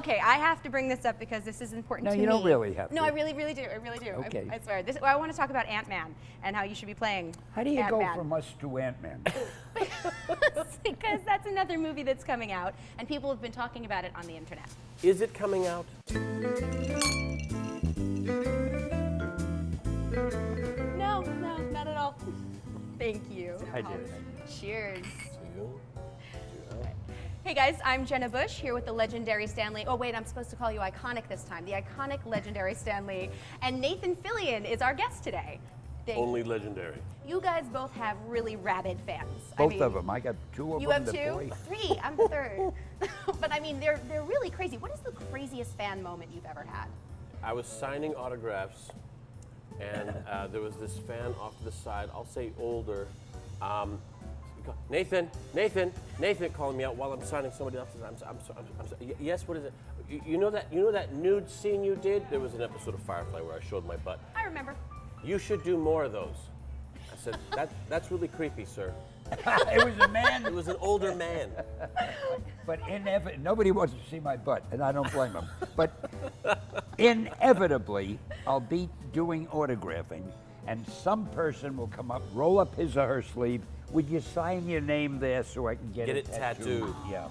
Okay, I have to bring this up because this is important No, to me. you don't really have to. No, I really, really do. I really do. Okay. I swear. I want to talk about Ant-Man and how you should be playing How do you Ant-Man. go from us to Ant-Man? Because that's another movie that's coming out, and people have been talking about it on the internet. Is it coming out? No, not at all. Thank you. I did. Cheers. To you? Hey guys, I'm Jenna Bush here with the legendary Stan Lee. Oh wait, I'm supposed to call you Iconic this time. The iconic legendary Stan Lee. And Nathan Fillion is our guest today. Only legendary. You guys both have really rabid fans. Both of them. I got two of You them. have two? Boy. Three. I'm the third. But I mean, they're really crazy. What is the craziest fan moment you've ever had? I was signing autographs, and there was this fan off to the side, I'll say older, Nathan, calling me out while I'm signing somebody else's. Yes, what is it? You know that nude scene you did? There was an episode of Firefly where I showed my butt. I remember. You should do more of those. I said, that's really creepy, sir. It was a man. It was an older man. But nobody wants to see my butt, and I don't blame them. But inevitably, I'll be doing autographing, and some person will come up, roll up his or her sleeve. Would you sign your name there so I can get Get it it tattooed. Yeah.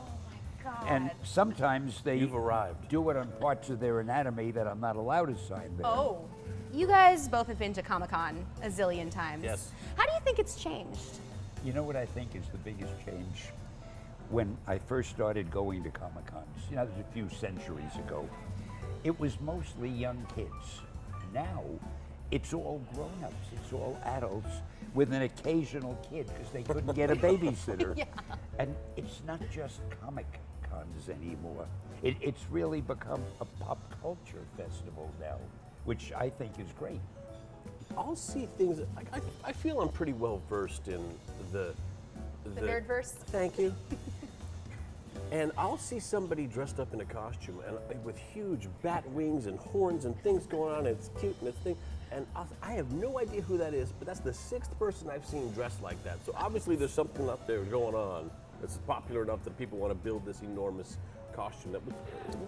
God. And sometimes they You've arrived. do it on parts of their anatomy that I'm not allowed to sign there. Oh. You guys both have been to Comic-Con a zillion times. Yes. How do you think it's changed? You know what I think is the biggest change? When I first started going to Comic-Cons, that was a few centuries ago, it was mostly young kids. Now, it's all grown-ups, it's all adults with an occasional kid because they couldn't get a babysitter. Yeah. And it's not just Comic-Cons anymore. It's really become a pop culture festival now, which I think is great. I'll see things. I feel I'm pretty well versed in the nerdverse? Thank you. And I'll see somebody dressed up in a costume and with huge bat wings and horns and things going on. And it's cute and it's thing. And I have no idea who that is, but that's the sixth person I've seen dressed like that. So obviously there's something up there going on that's popular enough that people want to build this enormous costume that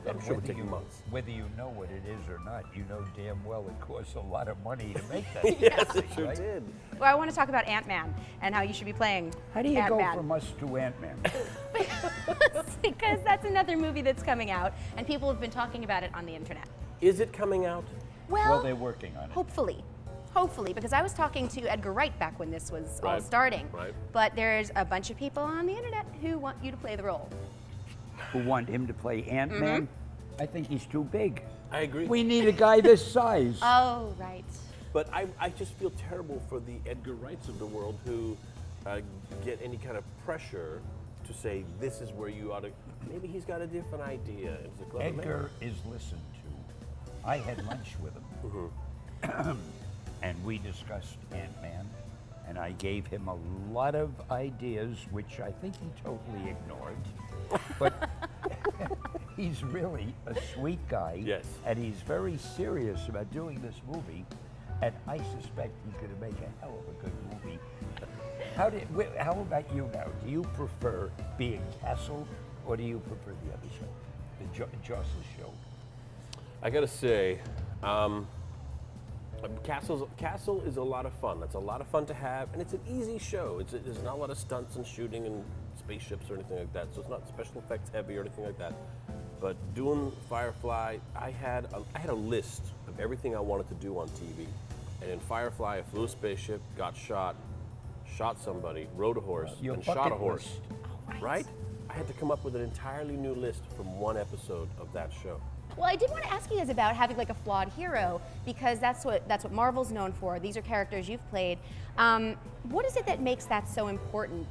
I'm sure would take months. Whether you know what it is or not, you know damn well it costs a lot of money to make that. Yes, it sure right? did. Well, I want to talk about Ant-Man and how you should be playing How do you Ant-Man. go from us to Ant-Man? Because that's another movie that's coming out, and people have been talking about it on the internet. Is it coming out? Well, they're working on it. Hopefully, because I was talking to Edgar Wright back when this was all Right, starting. right. But there's a bunch of people on the internet who want you to play the role. Who want him to play Ant-Man? I think he's too big. I agree. We need a guy this size. Oh, right. But I just feel terrible for the Edgar Wrights of the world who get any kind of pressure to say this is where you ought to. Maybe he's got a different idea. It's a clever Edgar is listened to. I had lunch with him, and we discussed Ant-Man, and I gave him a lot of ideas, which I think he totally ignored. But he's really a sweet guy, Yes. and he's very serious about doing this movie, and I suspect he's going to make a hell of a good movie. How about you now? Do you prefer being Castle, or do you prefer the other show, the Joss's show? I gotta say, Castle is a lot of fun. That's a lot of fun to have, and it's an easy show. There's not a lot of stunts and shooting and spaceships or anything like that, so it's not special effects heavy or anything like that. But doing Firefly, I had a list of everything I wanted to do on TV, and in Firefly, I flew a spaceship, got shot somebody, rode a horse, Your and shot a bucket horse. list. Right? I had to come up with an entirely new list from one episode of that show. Well, I did want to ask you guys about having like a flawed hero, because that's what Marvel's known for. These are characters you've played. What is it that makes that so important?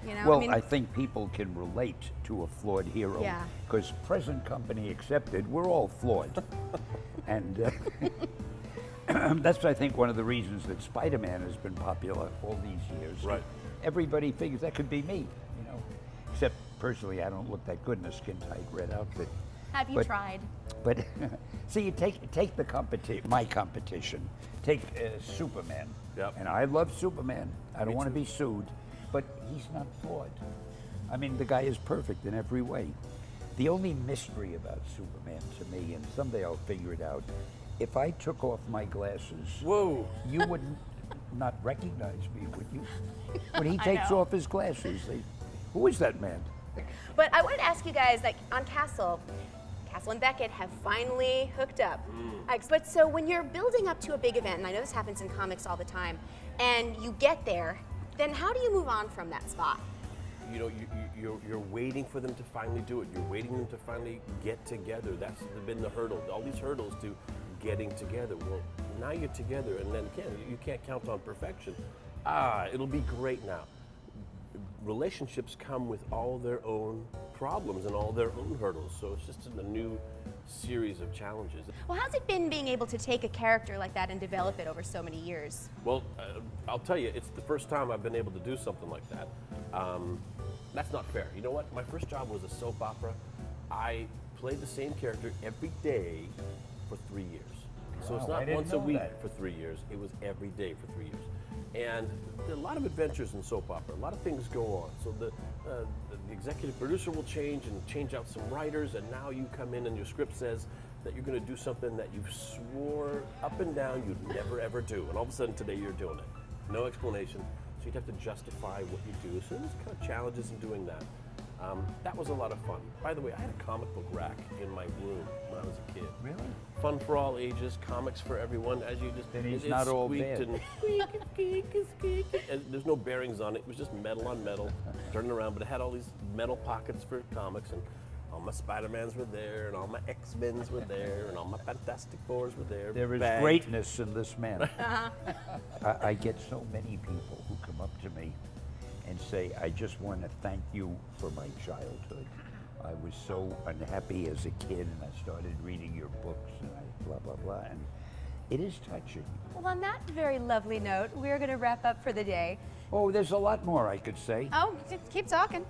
You know, Well, I think people can relate to a flawed hero. Yeah. Because present company accepted, we're all flawed. And that's, I think, one of the reasons that Spider-Man has been popular all these years. Right. Everybody figures that could be me, Except, personally, I don't look that good in a skin-tight red outfit. Have you But- tried? But, see, you take the my competition. Take Superman. Yep. And I love Superman. I don't Me want to too. be sued. But he's not flawed. I mean, the guy is perfect in every way. The only mystery about Superman to me, and someday I'll figure it out, if I took off my glasses, Whoa. you wouldn't not recognize me, would you? When he takes know. off his glasses, who is that man? But I wanted to ask you guys, like on Castle and Beckett have finally hooked up. But so when you're building up to a big event, and I know this happens in comics all the time, and you get there, then how do you move on from that spot? You know, you're waiting for them to finally do it. You're waiting them to finally get together. That's been the hurdle. All these hurdles to getting together. Well, now you're together, and then again, you can't count on perfection. It'll be great now. Relationships come with all their own problems and all their own hurdles, so it's just a new series of challenges. Well, how's it been being able to take a character like that and develop it over so many years? Well, I'll tell you, it's the first time I've been able to do something like that. That's not fair. You know what? My first job was a soap opera. I played the same character every day for 3 years. So it's Wow, I not didn't once a know week that. for 3 years. It was every day for 3 years. And there are a lot of adventures in soap opera. A lot of things go on. So the executive producer will change and change out some writers, and now you come in and your script says that you're going to do something that you swore up and down you'd never ever do. And all of a sudden today you're doing it. No explanation. So you'd have to justify what you do. So there's kind of challenges in doing that. That was a lot of fun. By the way, I had a comic book rack in my room when I was a kid. Really? Fun for all ages, comics for everyone. As you just Then he's it not all squeaked bad. and and there's no bearings on it. It was just metal on metal, turning around. But it had all these metal pockets for comics, and all my Spider-Mans were there, and all my X-Men's were there, and all my Fantastic Fours were there. There is bagged. greatness in this man. I get so many people who come up to me and say, I just want to thank you for my childhood. I was so unhappy as a kid, and I started reading your books, and I blah, blah, blah. And it is touching. Well, on that very lovely note, we're going to wrap up for the day. Oh, there's a lot more I could say. Oh, just keep talking.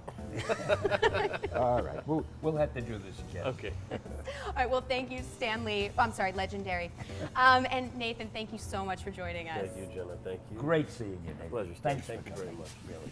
All right, we'll have to do this again. Okay. All right, well, thank you, Stanley. I'm sorry, Legendary. And Nathan, thank you so much for joining us. Thank you, Jenna. Thank you. Great seeing you, Nate. Pleasure, Stan. Thanks Thank for you very coming, much. Really.